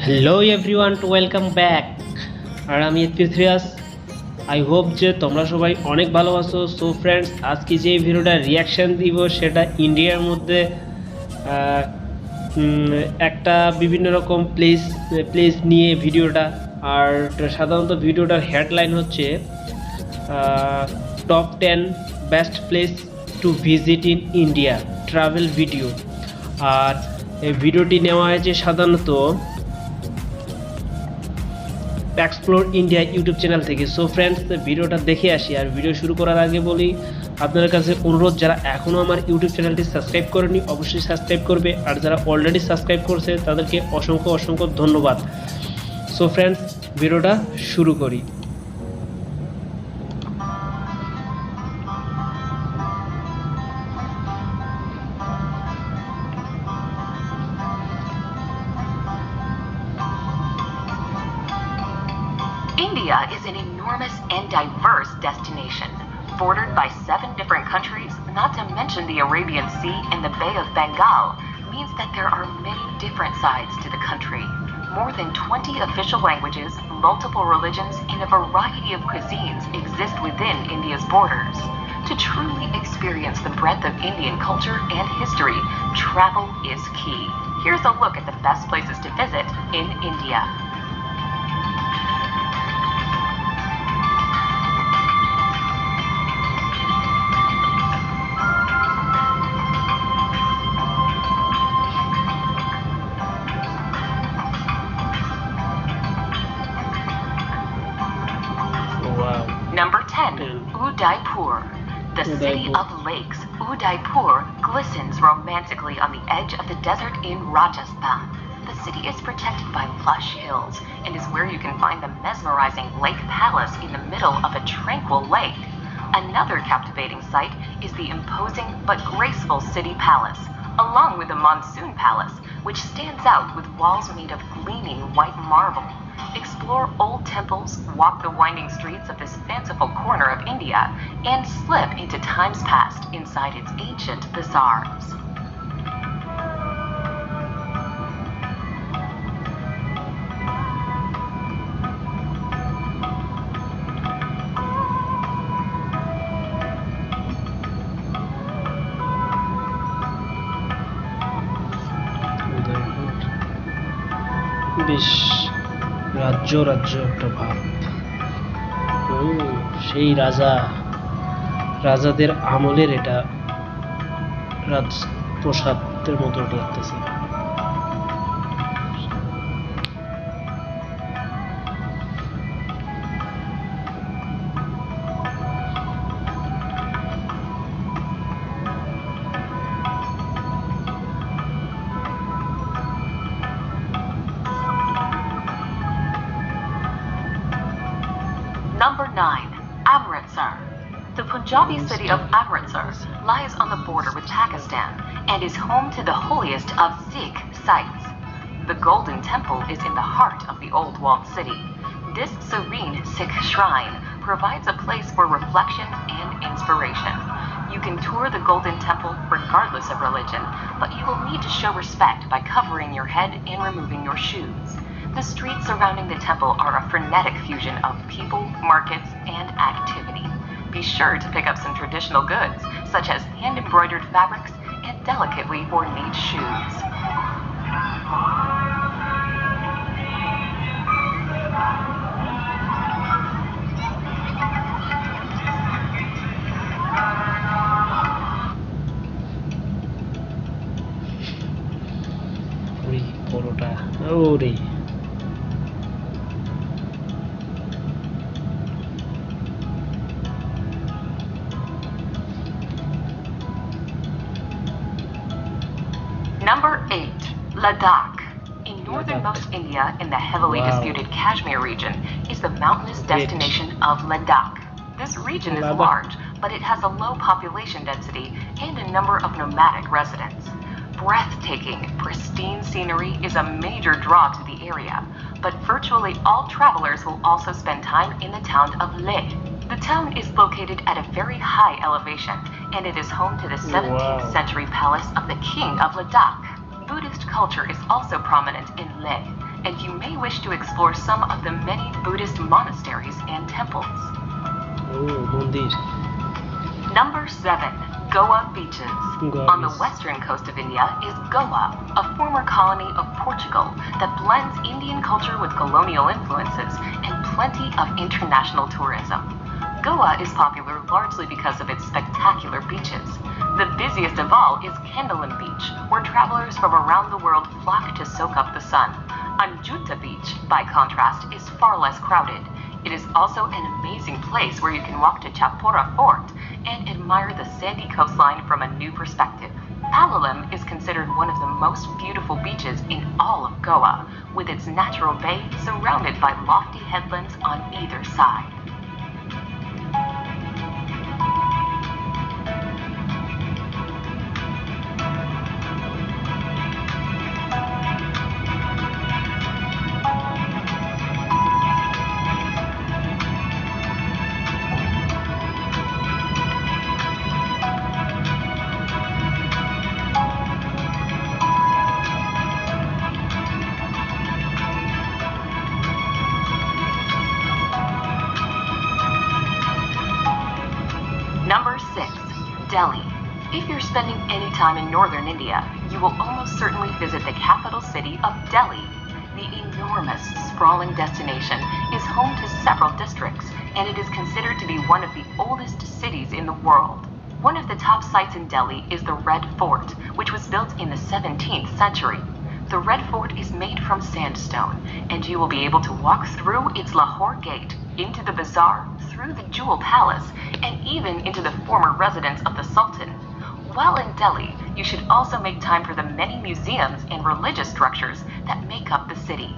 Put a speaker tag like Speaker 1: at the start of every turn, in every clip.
Speaker 1: Hello everyone to welcome back. আর আমি Prithviraj. I hope যে তোমরা সবাই অনেক ভালো আছো। সো ফ্রেন্ডস, আজকে যে ভিডিওটা রিয়াকশান দিব সেটা ইন্ডিয়ার মধ্যে আহ, একটা বিভিন্ন রকম প্লেস নিয়ে ভিডিওটা। আর সাধারণত ভিডিওটার হেডলাইন হচ্ছে top 10 best place to visit in India travel video. আর এই ভিডিওটি নেওয়া হয়েছে সাধারণত এক্সপ্লোর ইন্ডিয়া ইউটিউব চ্যানেল থেকে। সো ফ্রেন্ডস, ভিডিওটা দেখে আসি। আর ভিডিও শুরু করার আগে বলি, আপনাদের কাছে অনুরোধ, যারা এখনও আমার ইউটিউব চ্যানেলটি সাবস্ক্রাইব করেনি অবশ্যই সাবস্ক্রাইব করবে, আর যারা অলরেডি সাবস্ক্রাইব করছে তাদেরকে অসংখ্য অসংখ্য ধন্যবাদ। সো ফ্রেন্ডস, ভিডিওটা শুরু করি।
Speaker 2: India is an enormous and diverse destination, bordered by 7 different countries, not to mention the Arabian Sea and the Bay of Bengal, means that there are many different sides to the country. More than 20 official languages, multiple religions, and a variety of cuisines exist within India's borders. To truly experience the breadth of Indian culture and history, travel is key. Here's a look at the best places to visit in India. Number 10, Udaipur. The city of lakes, Udaipur glistens romantically on the edge of the desert in Rajasthan. The city is protected by lush hills and is where you can find the mesmerizing lake palace in the middle of a tranquil lake. Another captivating sight is the imposing but graceful city palace, along with the monsoon palace, which stands out with walls made of gleaming white marble. Explore old temples, walk the winding streets of this fanciful corner of India, and slip into times past inside its ancient bazaars.
Speaker 1: বেশ রাজ্য রাজ্য একটা ভাব। সেই রাজাদের আমলের এটা রাজপ্রসাদের মতো লাগতেছে।
Speaker 2: Number 9, Amritsar. The Punjabi city of Amritsar lies on the border with Pakistan and is home to the holiest of Sikh sites. The Golden Temple is in the heart of the old walled city. This serene Sikh shrine provides a place for reflection and inspiration. You can tour the Golden Temple regardless of religion, but you will need to show respect by covering your head and removing your shoes. The streets surrounding the temple are a frenetic fusion of people, markets, and activity. Be sure to pick up some traditional goods, such as hand-embroidered fabrics and delicately ornate shoes.
Speaker 1: পরোটা ওরে
Speaker 2: Number 8, Ladakh. In northernmost India, in the heavily disputed Kashmir region, is the mountainous destination of Ladakh. This region is large, but it has a low population density and a number of nomadic residents. Breathtaking, pristine scenery is a major draw to the area, but virtually all travelers will also spend time in the town of Leh. The town is located at a very high elevation, and it is home to the 17th century palace of the King of Ladakh. Buddhist culture is also prominent in Leh, and you may wish to explore some of the many Buddhist monasteries and temples.
Speaker 1: Oh, মন্দির।
Speaker 2: Number 7. Goa beaches.
Speaker 1: Goa
Speaker 2: On the
Speaker 1: beach.
Speaker 2: western coast of India is Goa, a former colony of Portugal that blends Indian culture with colonial influences and plenty of international tourism. Goa is popular largely because of its spectacular beaches. The busiest of all is Kendalum Beach, where travelers from around the world flock to soak up the sun. Ajanta Beach, by contrast, is far less crowded. It is also an amazing place where you can walk to Chapora Fort and admire the sandy coastline from a new perspective. Palolem is considered one of the most beautiful beaches in all of Goa, with its natural bay surrounded by lofty headlands on either side. Number 6. Delhi. If you're spending any time in northern India, you will almost certainly visit the capital city of Delhi. The enormous, sprawling destination is home to several districts, and it is considered to be one of the oldest cities in the world. One of the top sites in Delhi is the Red Fort, which was built in the 17th century. The Red Fort is made from sandstone, and you will be able to walk through its Lahore Gate, into the bazaar, through the Jewel Palace, and even into the former residence of the Sultan. While in Delhi, you should also make time for the many museums and religious structures that make up the city.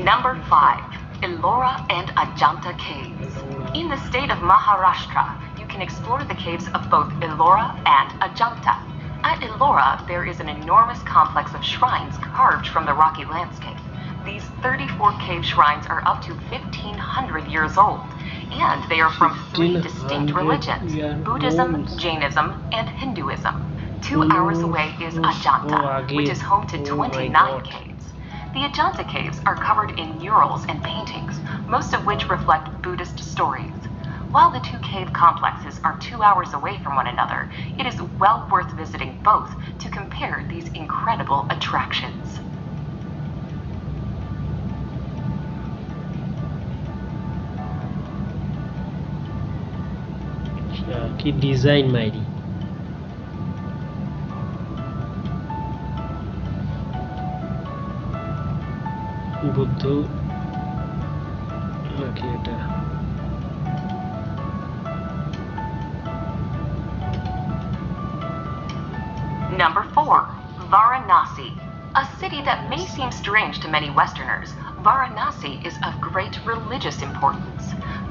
Speaker 2: Number 5. Ellora and Ajanta Caves. In the state of Maharashtra, you can explore the caves of both Ellora and Ajanta. At Ellora, there is an enormous complex of shrines carved from the rocky landscape. These 34 cave shrines are up to 1,500 years old, and they are from 3 distinct religions: Buddhism, Jainism, and Hinduism. 2 hours away is Ajanta, which is home to 29 caves. The Ajanta caves are covered in murals and paintings, most of which reflect Buddhist stories. While the 2 cave complexes are 2 hours away from one another, it is well worth visiting both to compare these incredible attractions.
Speaker 1: কি design মাইরি। বুদ্ধ নাকি এটা?
Speaker 2: Number 4. Varanasi. A city that may seem strange to many Westerners, Varanasi is of great religious importance.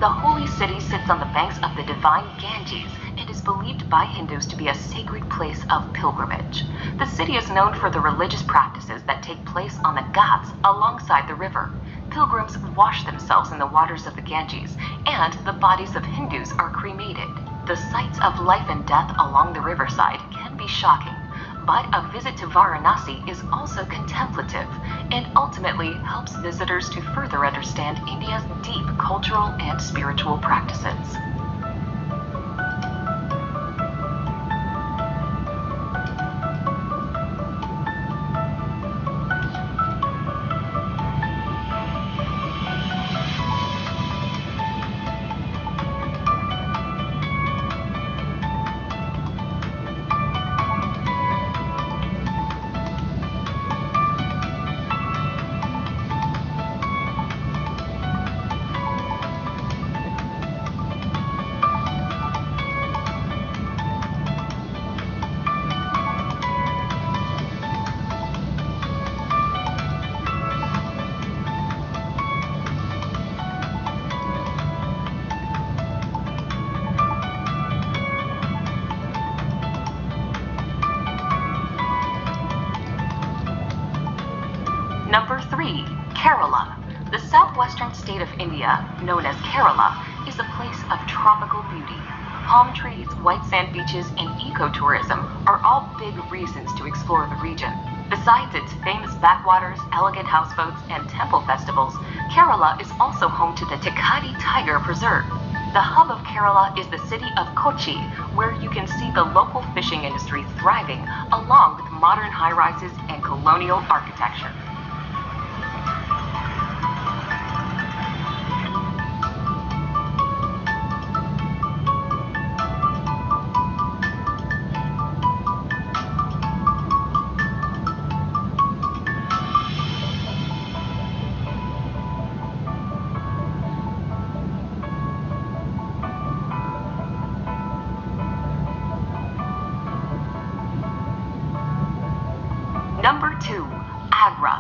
Speaker 2: The holy city sits on the banks of the divine Ganges and is believed by Hindus to be a sacred place of pilgrimage. The city is known for the religious practices that take place on the Ghats alongside the river. Pilgrims wash themselves in the waters of the Ganges, and the bodies of Hindus are cremated. The sights of life and death along the riverside can be shocking, but a visit to Varanasi is also contemplative and ultimately helps visitors to further understand India's deep cultural and spiritual practices. 3. Kerala. The southwestern state of India, known as Kerala, is a place of tropical beauty. Palm trees, white sand beaches, and ecotourism are all big reasons to explore the region. Besides its famous backwaters, elegant houseboats, and temple festivals, Kerala is also home to the Tekadi Tiger Preserve. The hub of Kerala is the city of Kochi, where you can see the local fishing industry thriving, along with modern high-rises and colonial architecture. Number 2. Agra.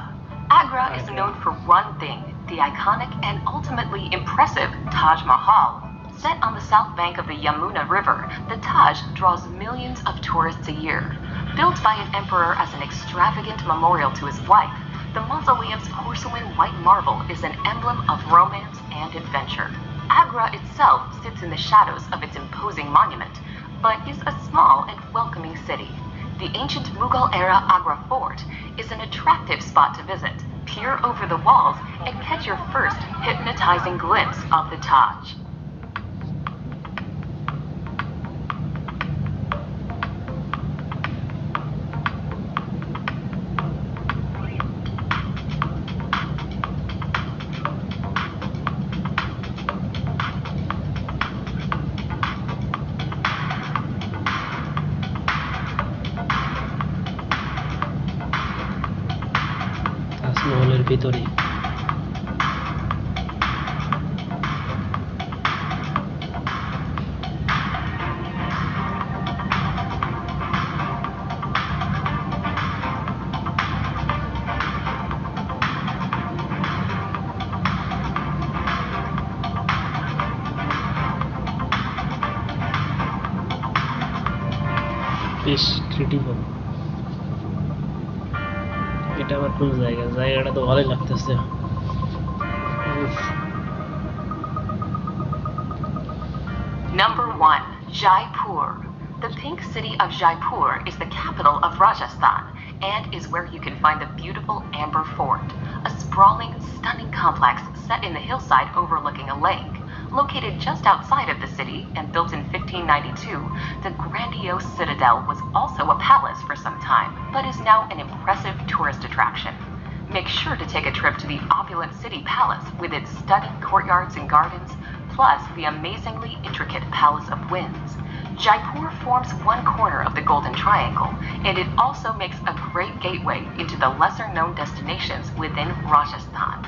Speaker 2: Agra is known for one thing, the iconic and ultimately impressive Taj Mahal. Set on the south bank of the Yamuna River, the Taj draws millions of tourists a year. Built by an emperor as an extravagant memorial to his wife, the mausoleum's porcelain white marble is an emblem of romance and adventure. Agra itself sits in the shadows of its imposing monument, but is a small and welcoming city. The ancient Mughal-era Agra Fort is an attractive spot to visit. Peer over the walls and catch your first hypnotizing glimpse of the Taj.
Speaker 1: মহলের ভিতরে বেশ critical. এটা আমার কোন জায়গা? জায়গাটা তো ভালোই লাগতেছে।
Speaker 2: Number 1. Jaipur. The pink city of Jaipur is the capital of Rajasthan and is where you can find the beautiful Amber Fort, a sprawling, stunning complex set in the hillside overlooking a lake. Located just outside of the city and built in 1592, the grandiose citadel was also a palace for some time, but is now an impressive tourist attraction. Make sure to take a trip to the opulent city palace with its stunning courtyards and gardens, plus the amazingly intricate Palace of Winds. Jaipur forms one corner of the Golden Triangle, and it also makes a great gateway into the lesser-known destinations within Rajasthan.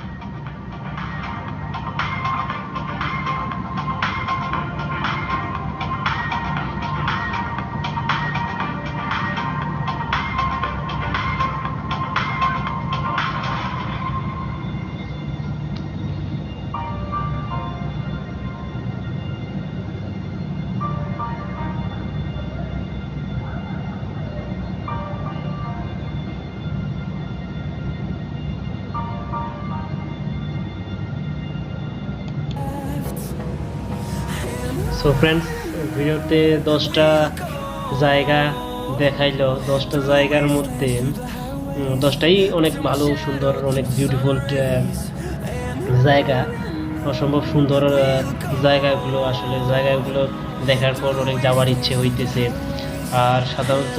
Speaker 1: So friends, ভিডিওতে 10টা জায়গা দেখাইলো। 10টা জায়গার মধ্যে 10টাই অনেক ভালো, সুন্দর, অনেক বিউটিফুল জায়গা। অসম্ভব সুন্দর জায়গাগুলো, আসলে জায়গাগুলো দেখার পর অনেক যাওয়ার ইচ্ছে হইতেছে। আর সাধারণত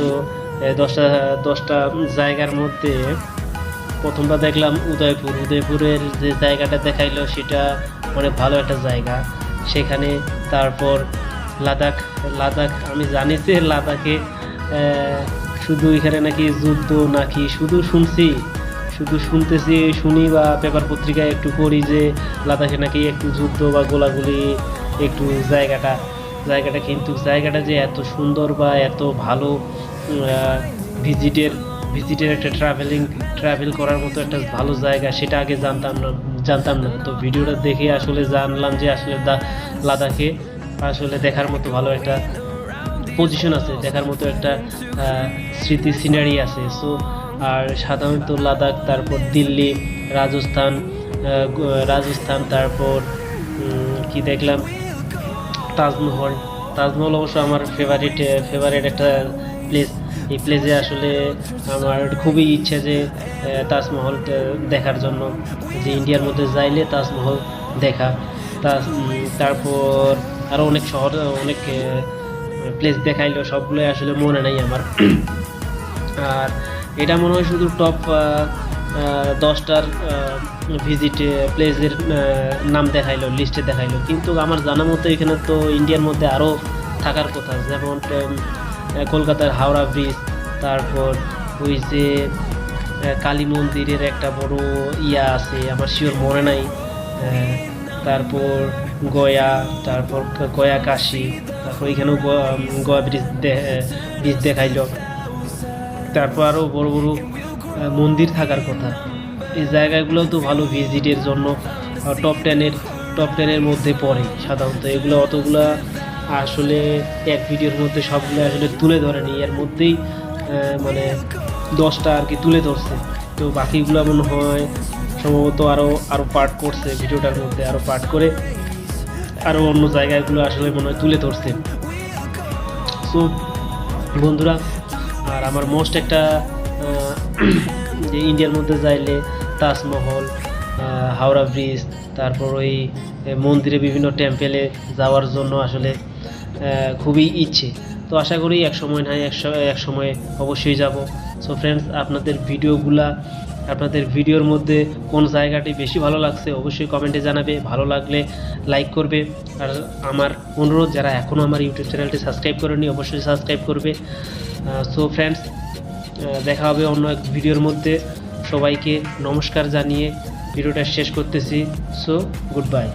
Speaker 1: 10টা জায়গার মধ্যে প্রথমবার দেখলাম উদয়পুর। উদয়পুরের যে জায়গাটা দেখাইলো সেটা অনেক ভালো একটা জায়গা। সেখানে তারপর লাদাখ আমি জানি যে লাদাখে শুধু এখানে নাকি যুদ্ধ, নাকি শুধু শুনি বা পেপার পত্রিকায় একটু পড়ি যে লাদাখে নাকি একটু যুদ্ধ বা গোলাগুলি একটু জায়গাটা কিন্তু জায়গাটা যে এত সুন্দর বা এত ভালো, ভিজিটের একটা ট্রাভেল করার মতো একটা ভালো জায়গা, সেটা আগে জানতাম না। তো ভিডিওটা দেখে আসলে জানলাম যে আসলে লাদাখে আসলে দেখার মতো ভালো একটা পজিশন আছে, দেখার মতো একটা সিনারি আছে। সো আর সাধারণত লাদাখ, তারপর দিল্লি, রাজস্থান, তারপর কি দেখলাম, তাজমহল। তাজমহল অবশ্য আমার ফেভারিট একটা প্লেস। এই প্লেসে আসলে আমার খুবই ইচ্ছে যে তাজমহল দেখার জন্য, যে ইন্ডিয়ার মধ্যে যাইলে তাজমহল দেখা। তারপর আরও অনেক শহর, অনেক প্লেস দেখাইলো, সবগুলোই আসলে মনে নাই আমার। আর এটা মনে হয় শুধু টপ 10টার ভিজিট প্লেসের নাম দেখাইলো, লিস্টে দেখাইলো, কিন্তু আমার জানা মতো এখানে তো ইন্ডিয়ার মধ্যে আরও থাকার কথা, যেমন কলকাতার হাওড়া ব্রিজ, তারপর ওই যে কালী মন্দিরের একটা বড় ইয়া আছে, আমার শিওর মনে নাই। তারপর গয়া, তারপর গয়া কাশী, তারপর এখানেও গোয়া ব্রিজ দেখাইলো। তারপর আরও বড় বড় মন্দির থাকার কথা। এই জায়গাগুলো তো ভালো ভিজিটের জন্য টপ টেনের মধ্যে পড়ে সাধারণত। এগুলো অতগুলা আসলে এক ভিডিওর মধ্যে সবগুলো আসলে তুলে ধরেনি, এর মধ্যেই মানে 10টা আর কি তুলে ধরছে। তো বাকিগুলো মনে হয় সম্ভবত আরও পার্ট করছে, ভিডিওটার মধ্যে আরও পার্ট করে আরও অন্য জায়গাগুলো আসলে মনে হয় তুলে ধরছে। সো বন্ধুরা, আর আমার মোস্ট একটা যে ইন্ডিয়ার মধ্যে যাইলে তাজমহল, হাওড়া ব্রিজ, তারপর ওই মন্দিরে বিভিন্ন টেম্পেলে যাওয়ার জন্য আসলে খুবই ইচ্ছে। তো আশা করি এক সময় অবশ্যই যাব। সো ফ্রেন্ডস, আপনাদের ভিডিওর মধ্যে কোন জায়গাটি বেশি ভালো লাগছে অবশ্যই কমেন্টে জানাবে। ভালো লাগলে লাইক করবে, আর আমার অনুরোধ, যারা এখনও আমার ইউটিউব চ্যানেলটি সাবস্ক্রাইব করেনি অবশ্যই সাবস্ক্রাইব করবে। সো ফ্রেন্ডস, দেখা হবে অন্য এক ভিডিওর মধ্যে। সবাইকে নমস্কার জানিয়ে ভিডিওটা শেষ করতেছি। So good bye.